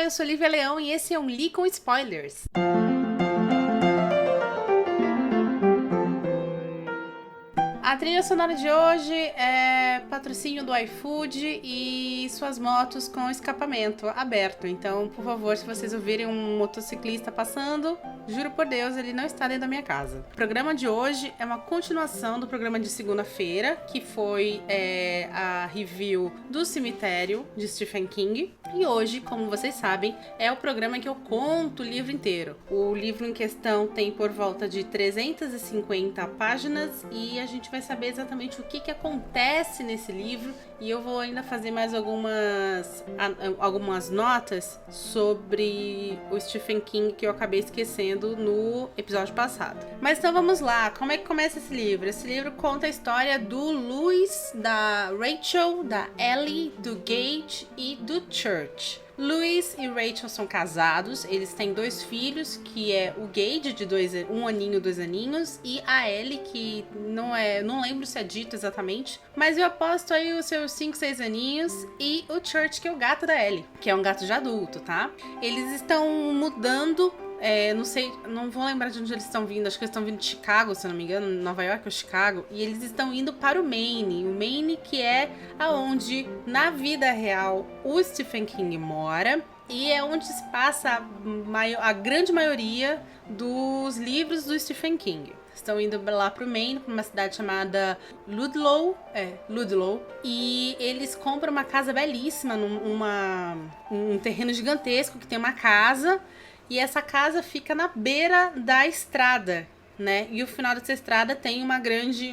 Olá, eu sou Lívia Leão e esse é um Li com Spoilers. A trilha sonora de hoje é patrocínio do iFood e suas motos com escapamento aberto. Então, por favor, se vocês ouvirem um motociclista passando, juro por Deus, ele não está dentro da minha casa. O programa de hoje é uma continuação do programa de segunda-feira, que foi a review do Cemitério, de Stephen King. E hoje, como vocês sabem, é o programa em que eu conto o livro inteiro. O livro em questão tem por volta de 350 páginas e a gente vai saber exatamente o que acontece nesse livro, e eu vou ainda fazer mais algumas notas sobre o Stephen King que eu acabei esquecendo no episódio passado. Mas então vamos lá, como é que começa esse livro? Esse livro conta a história do Louis, da Rachel, da Ellie, do Gage e do Church. Louis e Rachel são casados, eles têm 2 filhos, que é o Gage, de 1 aninho, 2 aninhos, e a Ellie, que não lembro se é dito exatamente, mas eu aposto aí os seus 5, 6 aninhos, e o Church, que é o gato da Ellie, que é um gato já adulto, tá? Eles estão mudando. Não sei, não vou lembrar de onde eles estão vindo, acho que eles estão vindo de Chicago, se eu não me engano, Nova York ou Chicago, e eles estão indo para o Maine que é aonde, na vida real, o Stephen King mora, e é onde se passa a grande maioria dos livros do Stephen King. Estão indo lá pro Maine, para uma cidade chamada Ludlow, e eles compram uma casa belíssima, um terreno gigantesco que tem uma casa. E essa casa fica na beira da estrada, né? E o final dessa estrada tem uma grande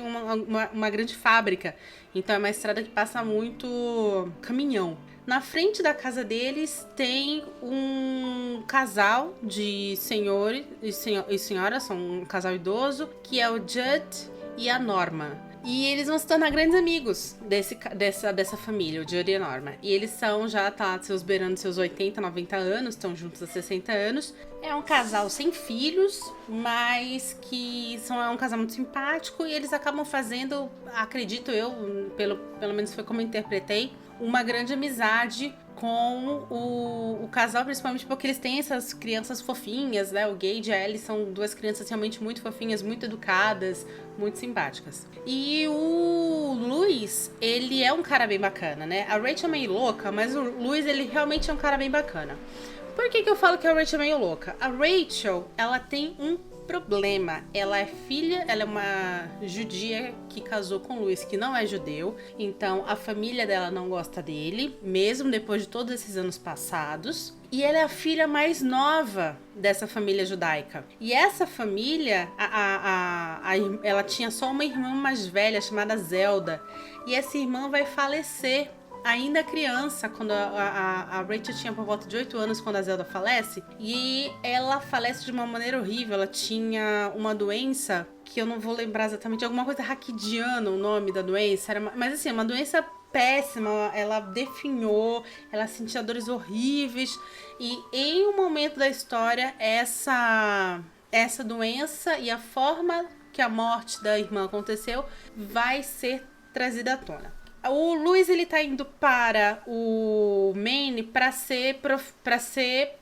fábrica. Então é uma estrada que passa muito caminhão. Na frente da casa deles tem um casal de senhor e senhora, são um casal idoso, que é o Judd e a Norma. E eles vão se tornar grandes amigos dessa família, o Judd e a Norma. E eles são já, beirando seus 80, 90 anos, estão juntos há 60 anos. É um casal sem filhos, mas que é um casal muito simpático. E eles acabam fazendo, acredito eu, pelo menos foi como eu interpretei, uma grande amizade com o casal, principalmente porque eles têm essas crianças fofinhas, né? O Gage e a Ellie são 2 crianças realmente muito fofinhas, muito educadas, muito simpáticas. E o Louis, ele é um cara bem bacana, né? A Rachel é meio louca, mas o Louis, ele realmente é um cara bem bacana. Por que eu falo que a Rachel é meio louca? A Rachel, ela tem um problema. Ela é uma judia que casou com o Louis, que não é judeu. Então, a família dela não gosta dele, mesmo depois de todos esses anos passados. E ela é a filha mais nova dessa família judaica. E essa família, ela tinha só uma irmã mais velha, chamada Zelda. E essa irmã vai falecer ainda criança, quando a Rachel tinha por volta de 8 anos, quando a Zelda falece. E ela falece de uma maneira horrível. Ela tinha uma doença, que eu não vou lembrar exatamente, alguma coisa raquidiana, o nome da doença. Mas assim, uma doença péssima, ela definhou, ela sentia dores horríveis. E em um momento da história, essa doença e a forma que a morte da irmã aconteceu vai ser trazida à tona. O Louis, ele tá indo para o Maine para ser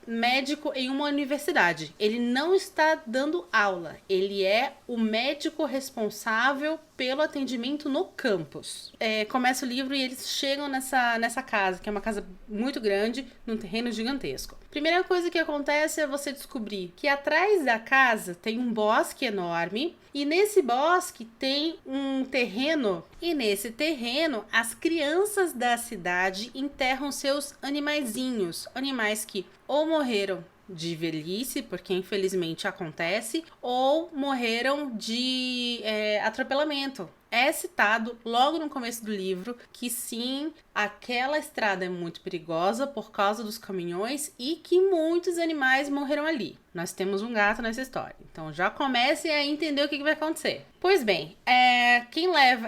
médico em uma universidade. Ele não está dando aula. Ele é o médico responsável pelo atendimento no campus. Começa o livro e eles chegam nessa casa, que é uma casa muito grande, num terreno gigantesco. Primeira coisa que acontece é você descobrir que atrás da casa tem um bosque enorme, e nesse bosque tem um terreno, e nesse terreno as crianças da cidade enterram seus animaizinhos, animais que ou morreram de velhice, porque infelizmente acontece, ou morreram de atropelamento. É citado logo no começo do livro que sim, aquela estrada é muito perigosa por causa dos caminhões e que muitos animais morreram ali. Nós temos um gato nessa história, então já comece a entender o que vai acontecer. Pois bem,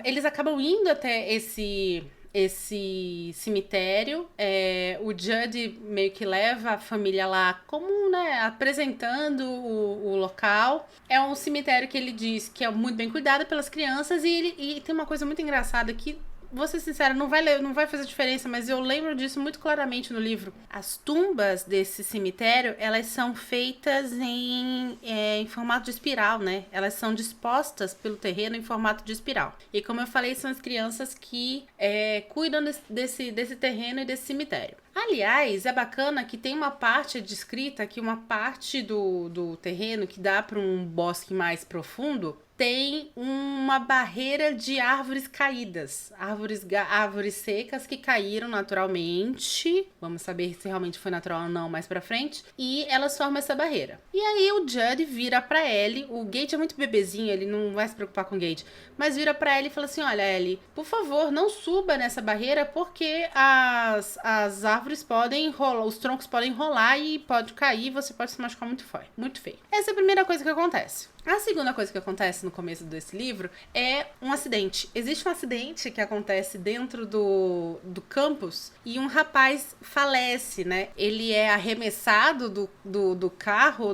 eles acabam indo até esse cemitério. O Judd meio que leva a família lá como, né, apresentando o local. É um cemitério que ele diz que é muito bem cuidado pelas crianças, e tem uma coisa muito engraçada que vou ser sincera, não vai fazer diferença, mas eu lembro disso muito claramente no livro. As tumbas desse cemitério, elas são feitas em formato de espiral, né? Elas são dispostas pelo terreno em formato de espiral. E como eu falei, são as crianças que cuidam desse terreno e desse cemitério. Aliás, é bacana que tem uma parte descrita que uma parte do terreno que dá para um bosque mais profundo tem uma barreira de árvores caídas, árvores secas que caíram naturalmente. Vamos saber se realmente foi natural ou não mais pra frente. E elas formam essa barreira. E aí o Judd vira pra Ellie. O Gage é muito bebezinho, ele não vai se preocupar com o Gage. Mas vira pra Ellie e fala assim: olha, Ellie, por favor, não suba nessa barreira porque as árvores podem rolar, os troncos podem rolar e pode cair, você pode se machucar muito feio. Essa é a primeira coisa que acontece. A segunda coisa que acontece no começo desse livro é um acidente. Existe um acidente que acontece dentro do campus e um rapaz falece, né? Ele é arremessado do carro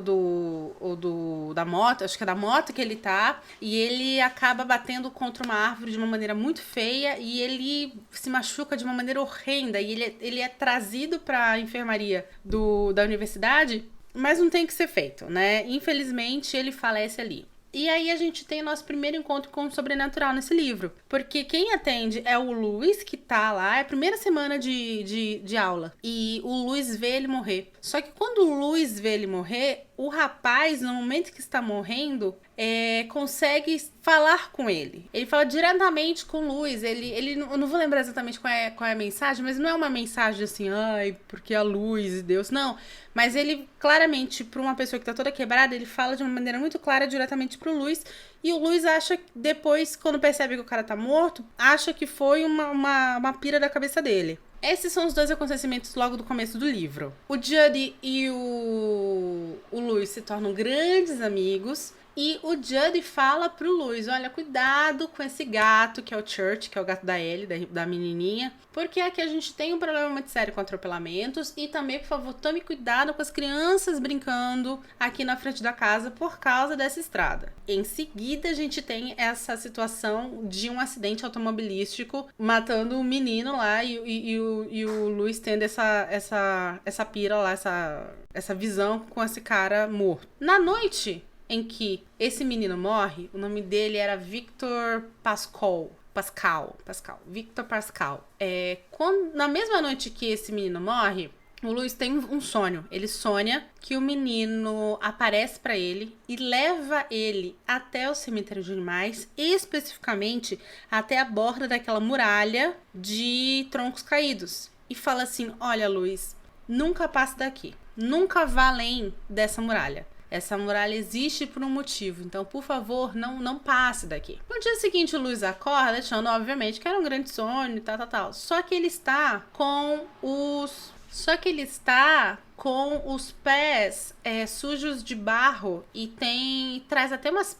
ou da moto, acho que é da moto que ele tá, e ele acaba batendo contra uma árvore de uma maneira muito feia e ele se machuca de uma maneira horrenda e ele é trazido para a enfermaria da universidade. Mas não tem que ser feito, né? Infelizmente, ele falece ali. E aí a gente tem o nosso primeiro encontro com o sobrenatural nesse livro. Porque quem atende é o Luiz, que tá lá, é a primeira semana de aula. E o Luiz vê ele morrer. Só que quando o Luiz vê ele morrer, o rapaz, no momento que está morrendo, consegue falar com ele. Ele fala diretamente com o Luiz. Eu não vou lembrar exatamente qual é a mensagem, mas não é uma mensagem assim, ai, porque a luz e Deus, não. Mas ele, claramente, para uma pessoa que tá toda quebrada, ele fala de uma maneira muito clara diretamente pro Luiz. E o Luiz acha, depois, quando percebe que o cara tá morto, acha que foi uma pira da cabeça dele. Esses são os dois acontecimentos logo do começo do livro. O Judd e o Luiz se tornam grandes amigos. E o Judd fala pro Luiz, olha, cuidado com esse gato, que é o Church, que é o gato da Ellie, da menininha, porque aqui a gente tem um problema muito sério com atropelamentos e também, por favor, tome cuidado com as crianças brincando aqui na frente da casa por causa dessa estrada. Em seguida, a gente tem essa situação de um acidente automobilístico matando um menino lá e o Luiz tendo essa pira lá, essa visão com esse cara morto. Na noite em que esse menino morre, o nome dele era Victor Pascal. Victor Pascal. Na mesma noite que esse menino morre, o Luiz tem um sonho. Ele sonha que o menino aparece pra ele e leva ele até o cemitério de animais, especificamente até a borda daquela muralha de troncos caídos. E fala assim, olha, Luiz, nunca passe daqui. Nunca vá além dessa muralha. Essa muralha existe por um motivo, então, por favor, não passe daqui. No dia seguinte, o Luiz acorda, achando, obviamente, que era um grande sonho e tal. Só que ele está com os pés sujos de barro e traz até umas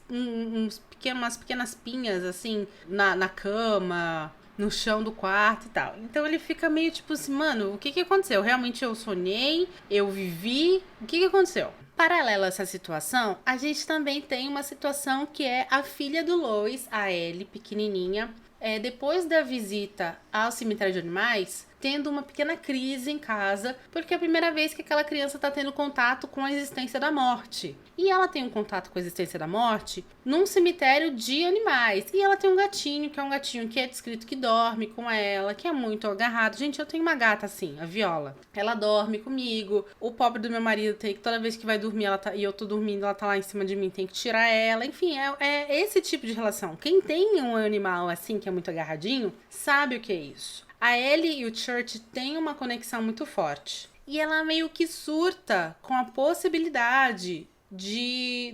pequenas pinhas, assim, na cama, no chão do quarto e tal. Então ele fica meio tipo assim, mano, o que aconteceu? Realmente eu sonhei, eu vivi, o que aconteceu? Paralela a essa situação, a gente também tem uma situação que é a filha do Lois, a Ellie, pequenininha, depois da visita ao cemitério de animais, tendo uma pequena crise em casa, porque é a primeira vez que aquela criança está tendo contato com a existência da morte. E ela tem um contato com a existência da morte num cemitério de animais. E ela tem um gatinho, que é um gatinho que é descrito que dorme com ela, que é muito agarrado. Gente, eu tenho uma gata assim, a Viola. Ela dorme comigo. O pobre do meu marido tem que, toda vez que vai dormir, e eu tô dormindo, ela tá lá em cima de mim, tem que tirar ela. Enfim, é esse tipo de relação. Quem tem um animal assim, que é muito agarradinho, sabe o que é isso. A Ellie e o Church têm uma conexão muito forte. E ela meio que surta com a possibilidade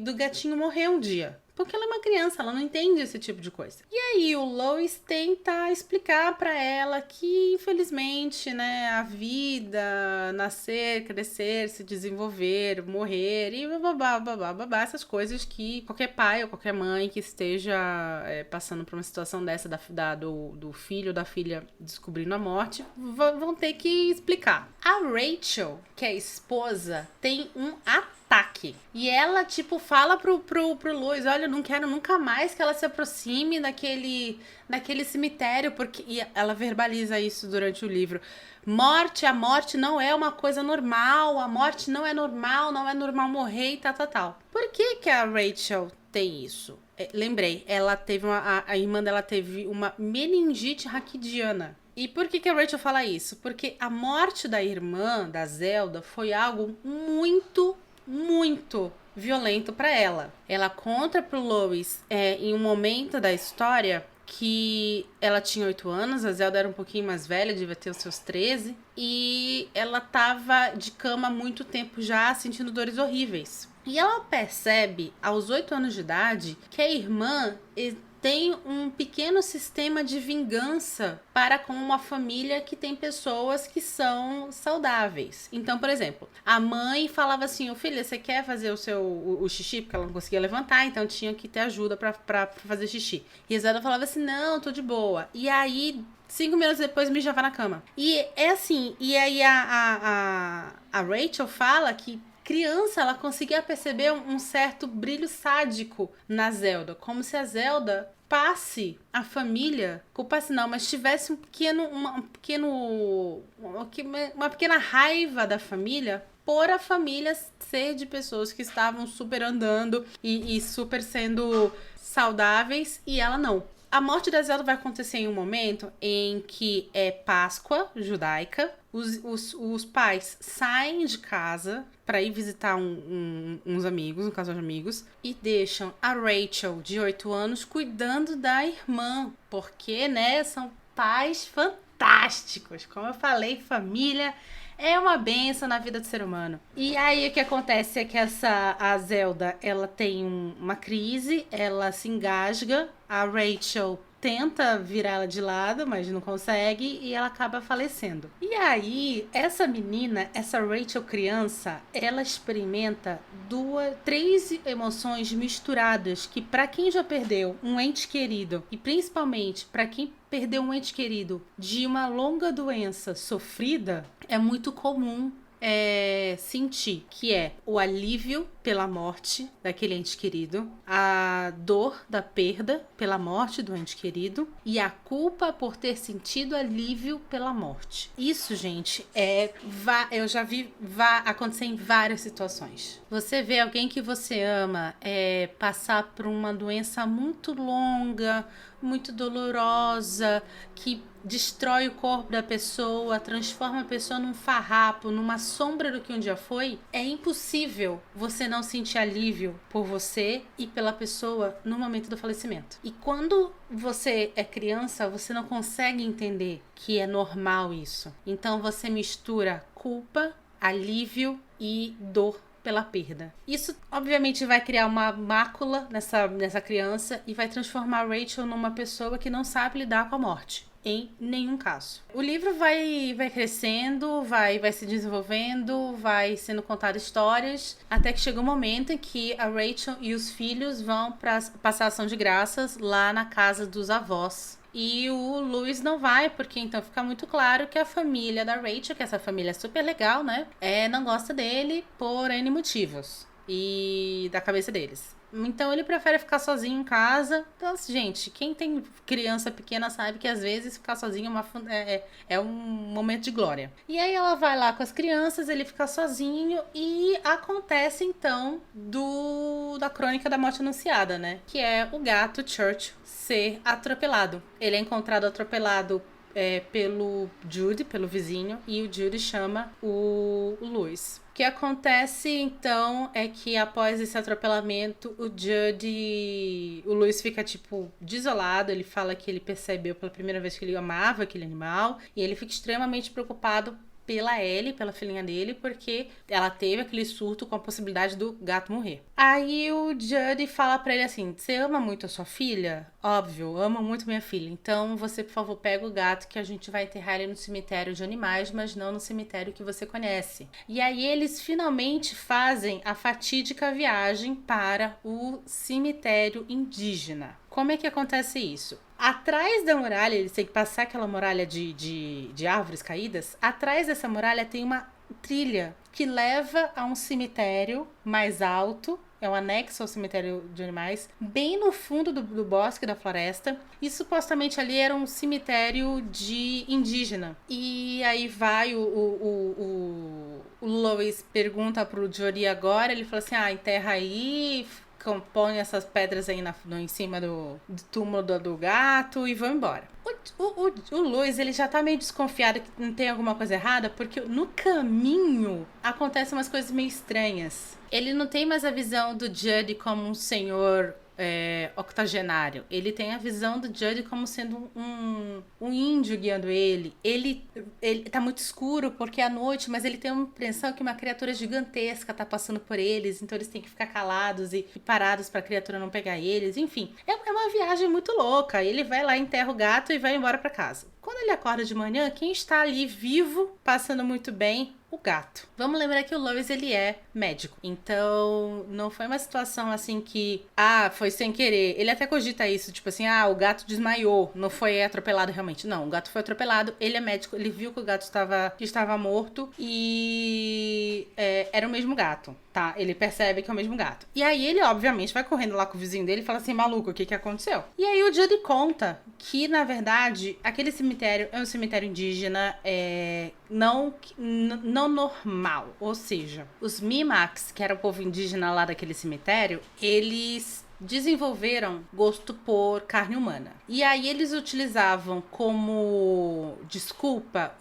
do gatinho morrer um dia. Porque ela é uma criança, ela não entende esse tipo de coisa. E aí o Lois tenta explicar pra ela que, infelizmente, né, a vida, nascer, crescer, se desenvolver, morrer e babá, essas coisas que qualquer pai ou qualquer mãe que esteja passando por uma situação dessa do filho ou da filha descobrindo a morte, vão ter que explicar. A Rachel, que é a esposa, tem um ataque ataque. E ela, tipo, fala pro Louis, olha, eu não quero nunca mais que ela se aproxime daquele cemitério, porque e ela verbaliza isso durante o livro. A morte não é uma coisa normal, a morte não é normal morrer e tal. Por que a Rachel tem isso? Lembrei, ela teve a irmã dela teve uma meningite raquidiana. E por que a Rachel fala isso? Porque a morte da irmã, da Zelda, foi algo muito, muito violento para ela. Ela conta pro Lois em um momento da história que ela tinha 8 anos, a Zelda era um pouquinho mais velha, devia ter os seus 13, e ela tava de cama há muito tempo já, sentindo dores horríveis. E ela percebe, aos 8 anos de idade, que a irmã tem um pequeno sistema de vingança para com uma família que tem pessoas que são saudáveis. Então, por exemplo, a mãe falava assim, filha, você quer fazer o xixi? Porque ela não conseguia levantar, então tinha que ter ajuda pra fazer xixi. E a Zelda falava assim, não, tô de boa. E aí, 5 minutos depois, mijava na cama. E é assim, e aí a Rachel fala que criança, ela conseguia perceber um certo brilho sádico na Zelda, como se a Zelda passe a família, culpasse não, mas tivesse uma pequena raiva da família por a família ser de pessoas que estavam super andando e super sendo saudáveis e ela não. A morte da Zelda vai acontecer em um momento em que é Páscoa judaica, os pais saem de casa para ir visitar uns amigos, um casal de amigos, e deixam a Rachel, de 8 anos, cuidando da irmã, porque, né, são pais fantásticos. Como eu falei, família é uma benção na vida do ser humano. E aí o que acontece é que a Zelda, ela tem uma crise, ela se engasga, a Rachel tenta virar ela de lado, mas não consegue, e ela acaba falecendo. E aí, essa menina, essa Rachel criança, ela experimenta 3 emoções misturadas que, para quem já perdeu um ente querido, e principalmente para quem perdeu um ente querido de uma longa doença sofrida, é muito comum sentir, que é o alívio pela morte daquele ente querido, a dor da perda pela morte do ente querido e a culpa por ter sentido alívio pela morte. Isso, gente, eu já vi acontecer em várias situações. Você vê alguém que você ama passar por uma doença muito longa, muito dolorosa, que destrói o corpo da pessoa, transforma a pessoa num farrapo, numa sombra do que um dia foi. É impossível você não sentir alívio por você e pela pessoa no momento do falecimento. E quando você é criança, você não consegue entender que é normal isso. Então você mistura culpa, alívio e dor pela perda. Isso, obviamente, vai criar uma mácula nessa criança e vai transformar a Rachel numa pessoa que não sabe lidar com a morte. Em nenhum caso. O livro vai crescendo, vai se desenvolvendo, vai sendo contado histórias, até que chega um momento em que a Rachel e os filhos vão para passar ação de graças lá na casa dos avós. E o Louis não vai, porque então fica muito claro que a família da Rachel, que essa família é super legal, né? Não gosta dele por N motivos. E da cabeça deles. Então ele prefere ficar sozinho em casa. Então, gente, quem tem criança pequena sabe que às vezes ficar sozinho é um momento de glória. E aí ela vai lá com as crianças, ele fica sozinho e acontece então da crônica da morte anunciada, né? Que é o gato Church ser atropelado. Ele é encontrado atropelado pelo Jude, pelo vizinho, e o Jude chama o Louis. O que acontece, então, é que após esse atropelamento, o Louis fica, desolado. Ele fala que ele percebeu pela primeira vez que ele amava aquele animal, e ele fica extremamente preocupado pela Ellie, pela filhinha dele, porque ela teve aquele surto com a possibilidade do gato morrer. Aí o Jude fala pra ele assim, você ama muito a sua filha? Óbvio, amo muito minha filha. Então você, por favor, pega o gato que a gente vai enterrar ele no cemitério de animais, mas não no cemitério que você conhece. E aí eles finalmente fazem a fatídica viagem para o cemitério indígena. Como é que acontece isso? Atrás da muralha, eles têm que passar aquela muralha de árvores caídas. Atrás dessa muralha tem uma trilha que leva a um cemitério mais alto. É um anexo ao cemitério de animais, bem no fundo do bosque, da floresta. E supostamente ali era um cemitério de indígena. E aí vai o Lois pergunta pro Jory agora, ele fala assim, enterra aí, põe essas pedras aí em cima do túmulo do gato e vão embora. O Lois, ele já tá meio desconfiado que não tem alguma coisa errada, porque no caminho acontecem umas coisas meio estranhas. Ele não tem mais a visão do Judd como um senhor octogenário. Ele tem a visão do Judd como sendo um índio guiando ele. Ele tá muito escuro porque é à noite, mas ele tem uma impressão que uma criatura gigantesca tá passando por eles, então eles têm que ficar calados e parados pra criatura não pegar eles. Enfim, é uma viagem muito louca. Ele vai lá, enterra o gato e vai embora pra casa. Quando ele acorda de manhã, quem está ali vivo, passando muito bem, o gato. Vamos lembrar que o Lois, ele é médico. Então, não foi uma situação assim que, foi sem querer. Ele até cogita isso, tipo assim, o gato desmaiou, não foi atropelado realmente. Não, o gato foi atropelado, ele é médico, ele viu que o gato estava morto e era o mesmo gato, tá? Ele percebe que é o mesmo gato. E aí ele, obviamente, vai correndo lá com o vizinho dele e fala assim, maluco, o que aconteceu? E aí o Judy conta que, na verdade, aquele cemitério é um cemitério indígena, não normal. Ou seja, os Mimacs, que era o povo indígena lá daquele cemitério, eles desenvolveram gosto por carne humana. E aí eles utilizavam como desculpa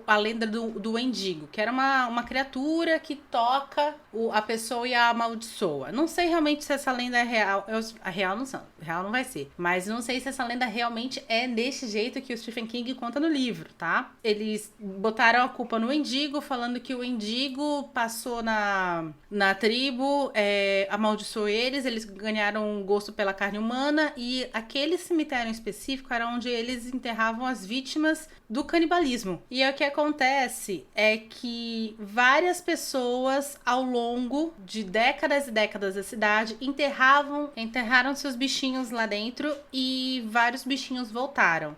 a lenda do Wendigo, que era uma criatura que toca a pessoa e a amaldiçoa. Não sei realmente se essa lenda é real. Real não vai ser. Mas não sei se essa lenda realmente é desse jeito que o Stephen King conta no livro, tá? Eles botaram a culpa no Wendigo, falando que o Wendigo passou na tribo, amaldiçoou eles ganharam um gosto pela carne humana, e aquele cemitério em específico era onde eles enterravam as vítimas do canibalismo. E aí o que acontece é que várias pessoas ao longo de décadas e décadas da cidade enterraram seus bichinhos lá dentro, e vários bichinhos voltaram.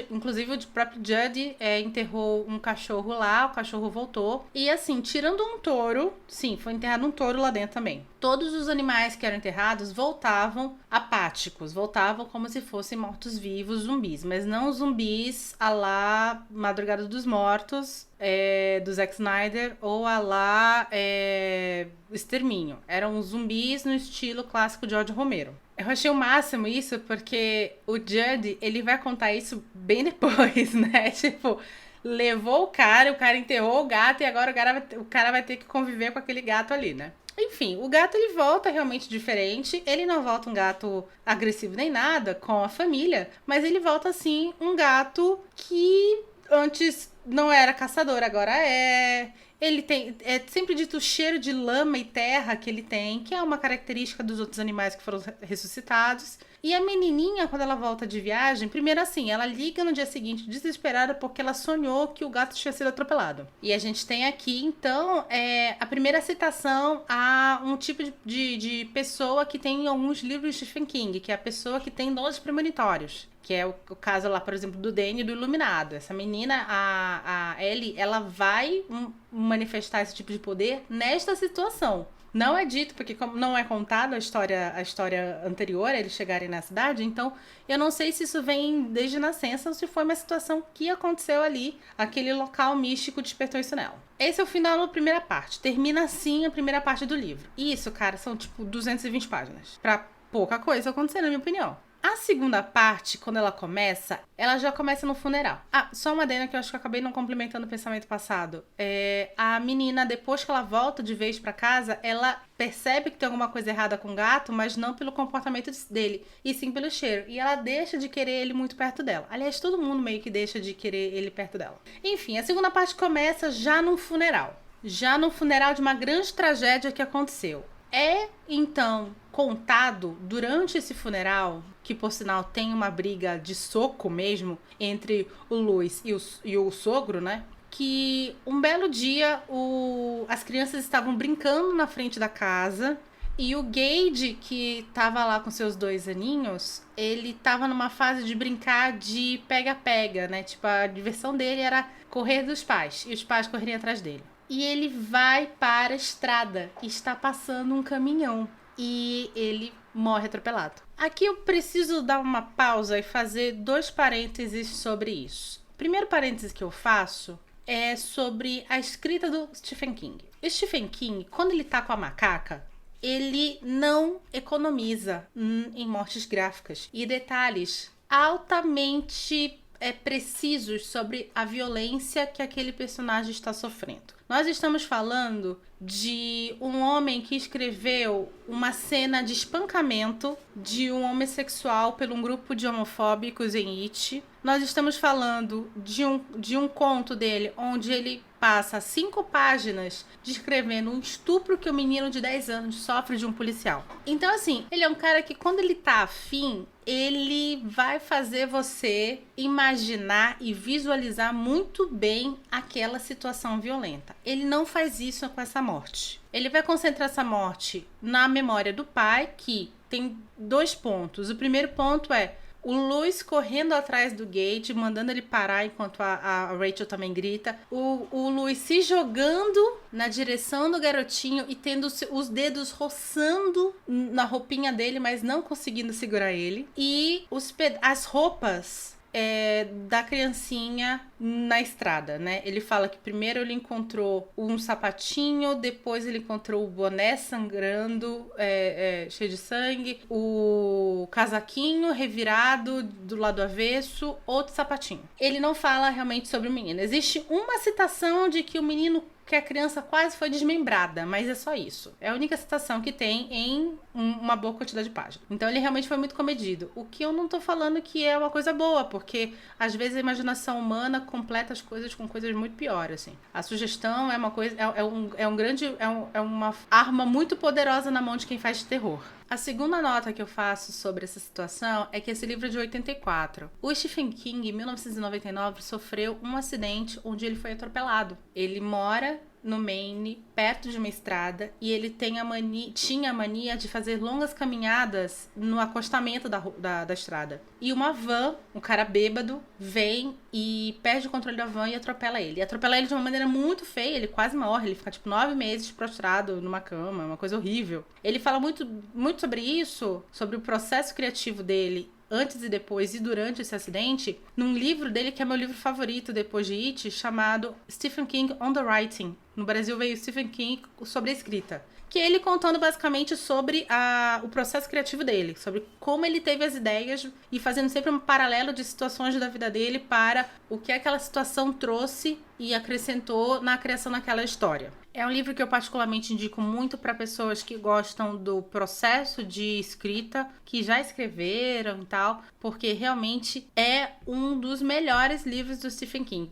Inclusive o próprio Judd enterrou um cachorro lá, o cachorro voltou. E assim, tirando um touro, sim, foi enterrado um touro lá dentro também. Todos os animais que eram enterrados voltavam apáticos, voltavam como se fossem mortos-vivos, zumbis, mas não zumbis à la Madrugada dos Mortos, do Zack Snyder, ou à la Extermínio. Eram zumbis no estilo clássico de George Romero. Eu achei o máximo isso, porque o Judd, ele vai contar isso bem depois, né? Tipo, levou o cara enterrou o gato, e agora o cara vai ter que conviver com aquele gato ali, né? Enfim, o gato, ele volta realmente diferente. Ele não volta um gato agressivo nem nada com a família, mas ele volta, assim, um gato que antes não era caçador, agora é. Ele tem, sempre dito o cheiro de lama e terra que ele tem, que é uma característica dos outros animais que foram ressuscitados. E a menininha, quando ela volta de viagem, primeiro assim, ela liga no dia seguinte desesperada porque ela sonhou que o gato tinha sido atropelado. E a gente tem aqui, então, a primeira citação a um tipo de pessoa que tem em alguns livros de Stephen King, que é a pessoa que tem dons premonitórios. Que é o caso lá, por exemplo, do Danny e do Iluminado. Essa menina, a Ellie, ela vai manifestar esse tipo de poder nesta situação. Não é dito, porque como não é contada a história anterior a eles chegarem na cidade, então eu não sei se isso vem desde nascença ou se foi uma situação que aconteceu ali, aquele local místico despertou isso nela. Esse é o final da primeira parte. Termina assim a primeira parte do livro. E isso, cara, são tipo 220 páginas. Pra pouca coisa acontecer, na minha opinião. A segunda parte, quando ela já começa no funeral. Só uma adenda que eu acho que eu acabei não complementando o pensamento passado. A menina, depois que ela volta de vez pra casa, ela percebe que tem alguma coisa errada com o gato, mas não pelo comportamento dele, e sim pelo cheiro. E ela deixa de querer ele muito perto dela. Aliás, todo mundo meio que deixa de querer ele perto dela. Enfim, a segunda parte começa já no funeral. Já no funeral de uma grande tragédia que aconteceu. Então, contado durante esse funeral, que por sinal tem uma briga de soco mesmo entre o Louis e o sogro, né? Que um belo dia as crianças estavam brincando na frente da casa e o Gage, que tava lá com seus 2 aninhos, ele tava numa fase de brincar de pega-pega, né? Tipo, a diversão dele era correr dos pais e os pais correriam atrás dele. e ele vai para a estrada e está passando um caminhão e ele morre atropelado. Aqui eu preciso dar uma pausa e fazer 2 parênteses sobre isso. O primeiro parêntese que eu faço é sobre a escrita do Stephen King. O Stephen King, quando ele tá com a macaca, ele não economiza em mortes gráficas e detalhes altamente precisos sobre a violência que aquele personagem está sofrendo. Nós estamos falando de um homem que escreveu uma cena de espancamento de um homossexual por um grupo de homofóbicos em It. Nós estamos falando de um conto dele onde ele passa 5 páginas descrevendo um estupro que o menino de 10 anos sofre de um policial. Então, assim, ele é um cara que quando ele tá afim, ele vai fazer você imaginar e visualizar muito bem aquela situação violenta. Ele não faz isso com essa morte. Ele vai concentrar essa morte na memória do pai, que tem 2 pontos. O primeiro ponto é o Louis correndo atrás do Gage, mandando ele parar enquanto a Rachel também grita. O Louis se jogando na direção do garotinho e tendo os dedos roçando na roupinha dele, mas não conseguindo segurar ele. E as roupas da criancinha na estrada, né? Ele fala que primeiro ele encontrou um sapatinho, depois ele encontrou o boné sangrando, cheio de sangue, o casaquinho revirado do lado avesso, outro sapatinho. Ele não fala realmente sobre o menino. Existe uma citação de que o menino, que a criança quase foi desmembrada, mas é só isso. É a única citação que tem em uma boa quantidade de páginas. Então ele realmente foi muito comedido. O que eu não tô falando que é uma coisa boa, porque às vezes a imaginação humana completa as coisas com coisas muito piores, assim. A sugestão é uma coisa, é uma arma muito poderosa na mão de quem faz terror. A segunda nota que eu faço sobre essa situação é que esse livro é de 84. O Stephen King, em 1999, sofreu um acidente onde ele foi atropelado. Ele mora no Maine, perto de uma estrada, e ele tinha a mania de fazer longas caminhadas no acostamento da estrada. E uma van, um cara bêbado, vem e perde o controle da van e atropela ele. E atropela ele de uma maneira muito feia, ele quase morre, ele fica 9 meses prostrado numa cama, uma coisa horrível. Ele fala muito, muito sobre isso, sobre o processo criativo dele, antes e depois e durante esse acidente, num livro dele que é meu livro favorito depois de It, chamado Stephen King on the Writing. No Brasil veio Stephen King sobre a escrita. Que é ele contando basicamente sobre o processo criativo dele, sobre como ele teve as ideias e fazendo sempre um paralelo de situações da vida dele para o que aquela situação trouxe e acrescentou na criação daquela história. É um livro que eu particularmente indico muito para pessoas que gostam do processo de escrita, que já escreveram e tal, porque realmente é um dos melhores livros do Stephen King.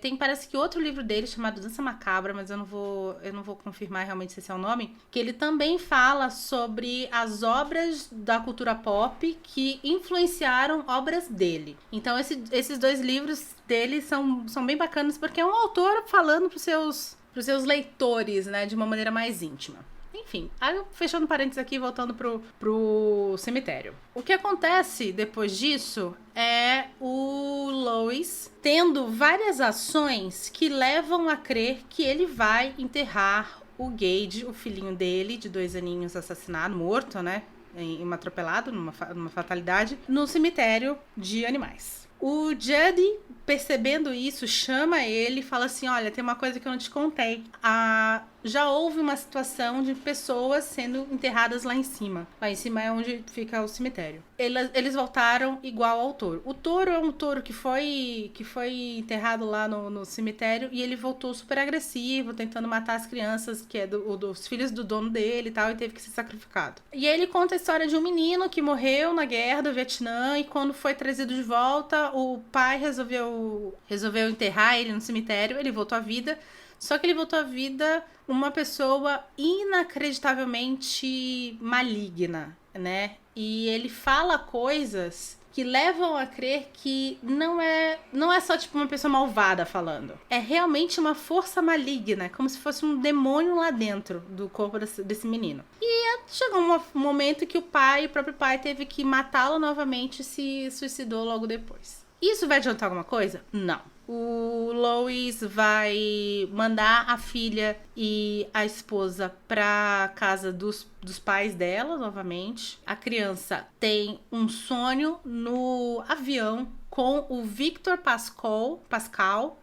Tem, parece que outro livro dele chamado Dança Macabra, mas eu não vou confirmar realmente se esse é o nome, que ele também fala sobre as obras da cultura pop que influenciaram obras dele. Então esses 2 livros dele são bem bacanas, porque é um autor falando pros seus leitores, né, de uma maneira mais íntima. Enfim, aí fechando parênteses aqui, voltando pro cemitério. O que acontece depois disso é o Louis tendo várias ações que levam a crer que ele vai enterrar o Gage, o filhinho dele, de 2 aninhos, assassinado, morto, né? Em um atropelado, numa fatalidade, no cemitério de animais. O Judd, percebendo isso, chama ele e fala assim, olha, tem uma coisa que eu não te contei. Já houve uma situação de pessoas sendo enterradas lá em cima. Lá em cima é onde fica o cemitério. Eles voltaram igual ao touro. O touro é um touro que foi enterrado lá no cemitério e ele voltou super agressivo, tentando matar as crianças, que é dos filhos do dono dele e tal, e teve que ser sacrificado. E aí ele conta a história de um menino que morreu na guerra do Vietnã e quando foi trazido de volta, o pai resolveu enterrar ele no cemitério, ele voltou à vida. Só que ele voltou à vida uma pessoa inacreditavelmente maligna, né? E ele fala coisas que levam a crer que não é só tipo uma pessoa malvada falando. É realmente uma força maligna, como se fosse um demônio lá dentro do corpo desse menino. E chegou um momento que o próprio pai teve que matá-lo novamente e se suicidou logo depois. Isso vai adiantar alguma coisa? Não. o Lois vai mandar a filha e a esposa pra casa dos pais dela, novamente. A criança tem um sonho no avião com o Victor Pascal,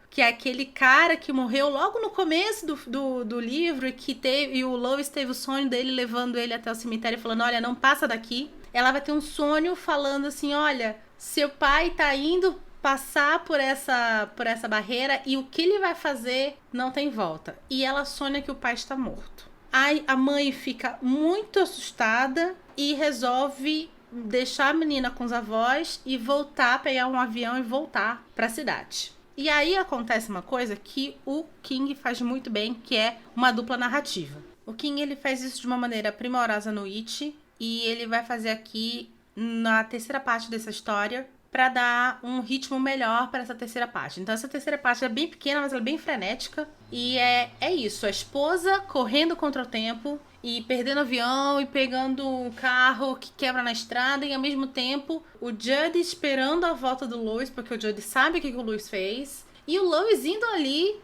que é aquele cara que morreu logo no começo do livro e o Lois teve o sonho dele levando ele até o cemitério falando, olha, não passa daqui. Ela vai ter um sonho falando assim, olha, seu pai tá indo passar por essa barreira e o que ele vai fazer não tem volta. E ela sonha que o pai está morto. Aí a mãe fica muito assustada e resolve deixar a menina com os avós e voltar, pegar um avião e voltar para a cidade. E aí acontece uma coisa que o King faz muito bem, que é uma dupla narrativa. O King ele faz isso de uma maneira primorosa no It, e ele vai fazer aqui na terceira parte dessa história para dar um ritmo melhor para essa terceira parte. Então essa terceira parte é bem pequena, mas ela é bem frenética. E é isso, a esposa correndo contra o tempo e perdendo avião e pegando um carro que quebra na estrada. E ao mesmo tempo o Judd esperando a volta do Lois, porque o Judd sabe o que o Lois fez. E o Lois indo ali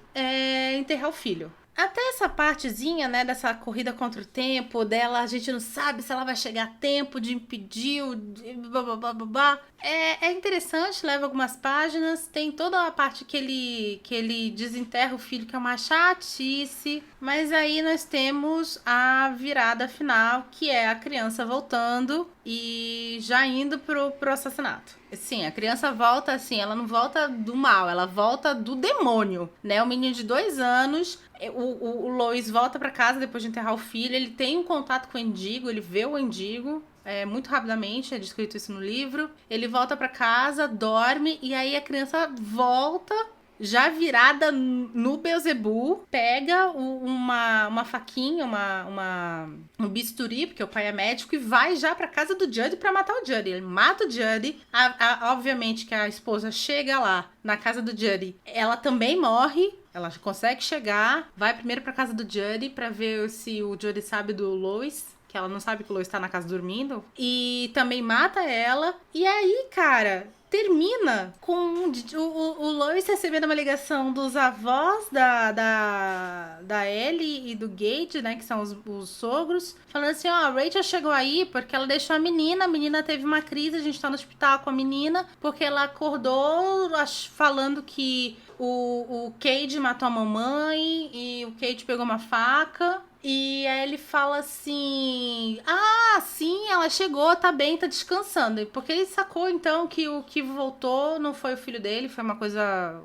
enterrar o filho. Até essa partezinha, né, dessa corrida contra o tempo dela, a gente não sabe se ela vai chegar a tempo de impedir o... É interessante, leva algumas páginas, tem toda a parte que ele desenterra o filho, que é uma chatice, mas aí nós temos a virada final, que é a criança voltando e já indo pro assassinato. Sim, a criança volta assim, ela não volta do mal, ela volta do demônio, né? O menino de 2 anos, o Lois volta pra casa depois de enterrar o filho, ele tem um contato com o Indigo, ele vê o Indigo, muito rapidamente, é descrito isso no livro. Ele volta pra casa, dorme, e aí a criança volta, já virada no Beelzebub, pega uma faquinha, um bisturi, porque o pai é médico, e vai já pra casa do Judd pra matar o Judd. Ele mata o Judd. Obviamente que a esposa chega lá, na casa do Judd, ela também morre. Ela consegue chegar, vai primeiro pra casa do Judd pra ver se o Judd sabe do Lois, que ela não sabe que o Lois tá na casa dormindo, e também mata ela. E aí, cara, termina com o Lois recebendo uma ligação dos avós da Ellie e do Gage, né, que são os sogros, falando assim, ó, a Rachel chegou aí porque ela deixou a menina teve uma crise, a gente tá no hospital com a menina, porque ela acordou falando que o Cade matou a mamãe e o Cade pegou uma faca. E aí ele fala assim, sim, ela chegou, tá bem, tá descansando. Porque ele sacou então que o que voltou não foi o filho dele, foi uma coisa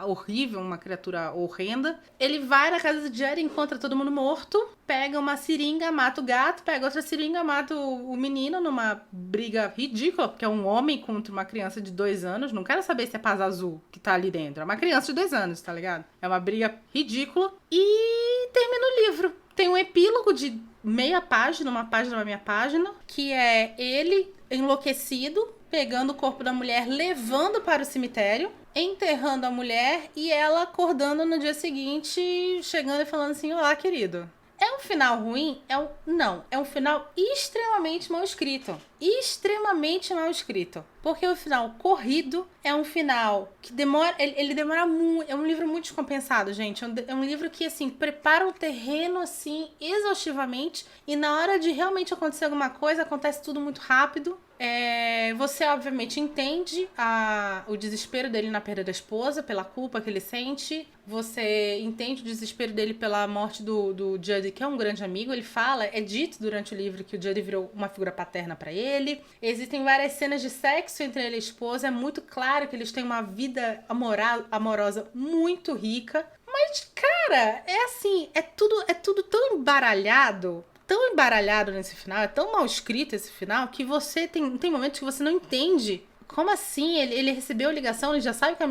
horrível, uma criatura horrenda. Ele vai na casa do Jerry, encontra todo mundo morto, pega uma seringa, mata o gato, pega outra seringa, mata o menino numa briga ridícula, porque é um homem contra uma criança de 2 anos. Não quero saber se é paz azul que tá ali dentro, é uma criança de 2 anos, tá ligado? É uma briga ridícula. E termina o livro. Tem um epílogo de meia página, uma página da minha página, que é ele enlouquecido, pegando o corpo da mulher, levando para o cemitério, enterrando a mulher e ela acordando no dia seguinte, chegando e falando assim, olá, querido. É um final ruim? Não. É um final extremamente mal escrito. Extremamente mal escrito. Porque o final corrido é um final que demora... Ele demora muito... É um livro muito descompensado, gente. É um livro que, assim, prepara o terreno, assim, exaustivamente. E na hora de realmente acontecer alguma coisa, acontece tudo muito rápido. Você, obviamente, entende o desespero dele na perda da esposa, pela culpa que ele sente. Você entende o desespero dele pela morte do Judd, que é um grande amigo. Ele fala, é dito durante o livro que o Judd virou uma figura paterna pra ele. Existem várias cenas de sexo entre ele e a esposa. É muito claro que eles têm uma vida amorosa muito rica. Mas, cara, é assim, é tudo tão embaralhado nesse final, é tão mal escrito esse final, que você tem momentos que você não entende. Como assim? Ele recebeu a ligação, ele já sabe que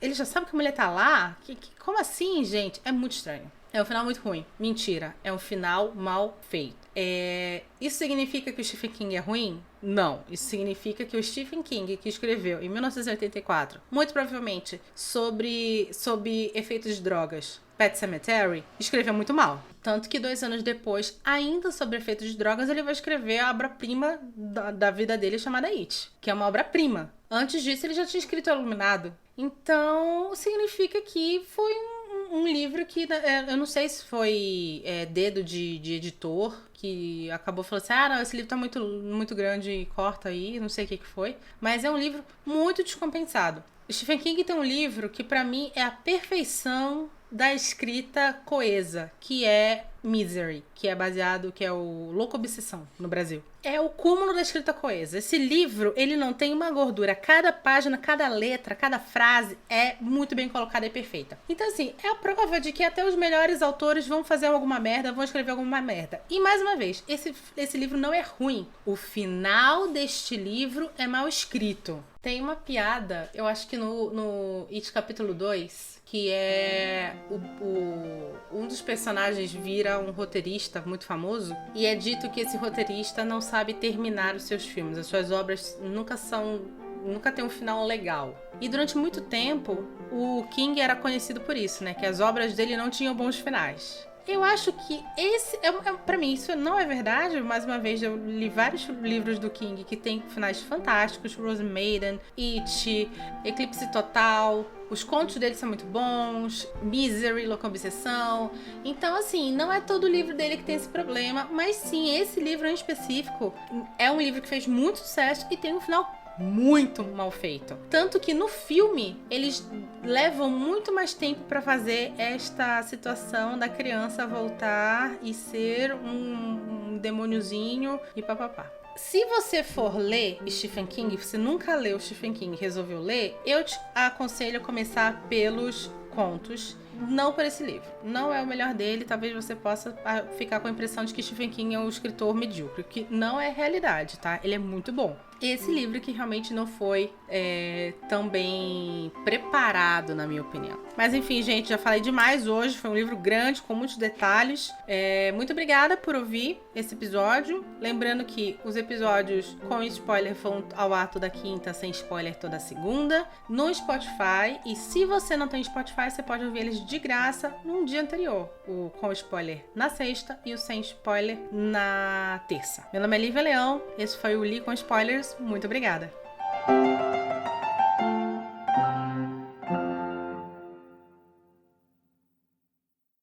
ele já sabe que a mulher tá lá? Como assim, gente? É muito estranho. É um final muito ruim. Mentira. É um final mal feito. Isso significa que o Stephen King é ruim? Não. Isso significa que o Stephen King, que escreveu em 1984, muito provavelmente sobre efeitos de drogas, Pet Sematary, escreveu muito mal. Tanto que 2 anos depois, ainda sobre efeitos de drogas, ele vai escrever a obra-prima da vida dele chamada It, que é uma obra-prima. Antes disso, ele já tinha escrito Iluminado. Então, significa que foi um livro que eu não sei se foi dedo de editor que acabou falando assim, não, esse livro tá muito grande e corta aí, não sei o que foi. Mas é um livro muito descompensado. Stephen King tem um livro que pra mim é a perfeição da escrita coesa, que é Misery, que é o Louco Obsessão no Brasil. É o cúmulo da escrita coesa. Esse livro, ele não tem uma gordura. Cada página, cada letra, cada frase é muito bem colocada e perfeita. Então, assim, é a prova de que até os melhores autores vão fazer alguma merda, vão escrever alguma merda. E, mais uma vez, esse livro não é ruim. O final deste livro é mal escrito. Tem uma piada, eu acho que no It capítulo 2, que é um dos personagens vira um roteirista muito famoso, e é dito que esse roteirista não sabe terminar os seus filmes. As suas obras nunca tem um final legal. E durante muito tempo, o King era conhecido por isso, né? Que as obras dele não tinham bons finais. Eu acho que pra mim, isso não é verdade. Mais uma vez, eu li vários livros do King que tem finais fantásticos. Rose Maiden, It, Eclipse Total. Os contos dele são muito bons. Misery, Louca Obsessão. Então, assim, não é todo livro dele que tem esse problema. Mas sim, esse livro em específico é um livro que fez muito sucesso e tem um final muito mal feito. Tanto que no filme eles levam muito mais tempo para fazer esta situação da criança voltar e ser um demôniozinho e papapá. Se você for ler Stephen King, você nunca leu Stephen King e resolveu ler, eu te aconselho a começar pelos contos, não por esse livro. Não é o melhor dele, talvez você possa ficar com a impressão de que Stephen King é um escritor medíocre, que não é realidade, tá? Ele é muito bom. Esse livro que realmente não foi tão bem preparado, na minha opinião. Mas enfim, gente, já falei demais hoje. Foi um livro grande, com muitos detalhes. Muito obrigada por ouvir esse episódio. Lembrando que os episódios com spoiler vão ao ar toda quinta, sem spoiler toda segunda, no Spotify. E se você não tem Spotify, você pode ouvir eles de graça num dia anterior. O com spoiler na sexta e o sem spoiler na terça. Meu nome é Lívia Leão. Esse foi o Li com Spoilers. Muito obrigada!